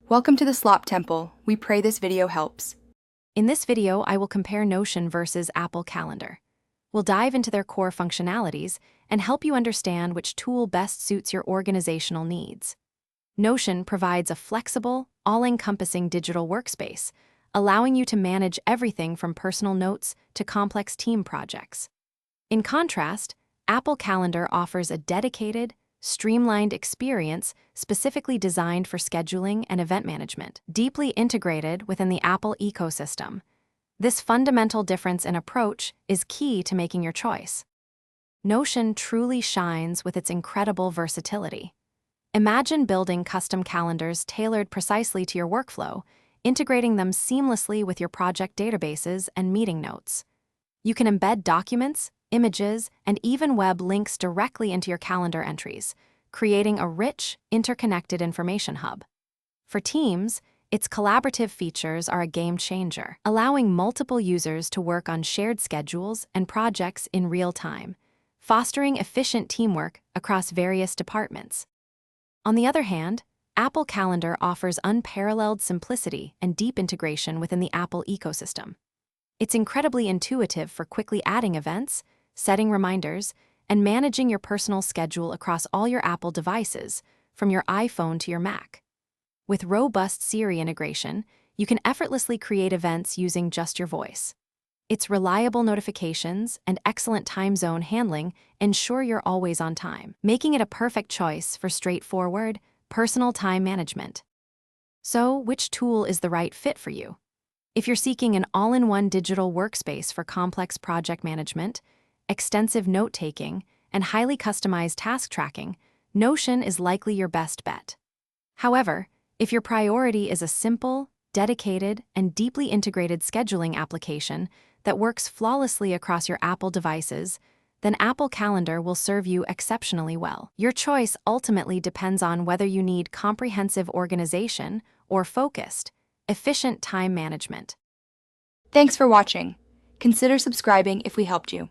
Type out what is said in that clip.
Welcome to the Slop Temple. We pray this video helps. In this video, I will compare Notion versus Apple Calendar. We'll dive into their core functionalities and help you understand which tool best suits your organizational needs. Notion provides a flexible, all-encompassing digital workspace, allowing you to manage everything from personal notes to complex team projects. In contrast, Apple Calendar offers a dedicated, streamlined experience specifically designed for scheduling and event management, deeply integrated within the Apple ecosystem. This fundamental difference in approach is key to making your choice. Notion truly shines with its incredible versatility. Imagine building custom calendars tailored precisely to your workflow, integrating them seamlessly with your project databases and meeting notes. You can embed documents, images, and even web links directly into your calendar entries, creating a rich, interconnected information hub. For teams, its collaborative features are a game changer, allowing multiple users to work on shared schedules and projects in real time, fostering efficient teamwork across various departments. On the other hand, Apple Calendar offers unparalleled simplicity and deep integration within the Apple ecosystem. It's incredibly intuitive for quickly adding events, setting reminders, and managing your personal schedule across all your Apple devices, from your iPhone to your Mac. With robust Siri integration, you can effortlessly create events using just your voice. Its reliable notifications and excellent time zone handling ensure you're always on time, making it a perfect choice for straightforward, personal time management. So, which tool is the right fit for you? If you're seeking an all-in-one digital workspace for complex project management, extensive note-taking, and highly customized task tracking, Notion is likely your best bet. However, if your priority is a simple, dedicated, and deeply integrated scheduling application that works flawlessly across your Apple devices, then Apple Calendar will serve you exceptionally well. Your choice ultimately depends on whether you need comprehensive organization or focused, efficient time management. Thanks for watching. Consider subscribing if we helped you.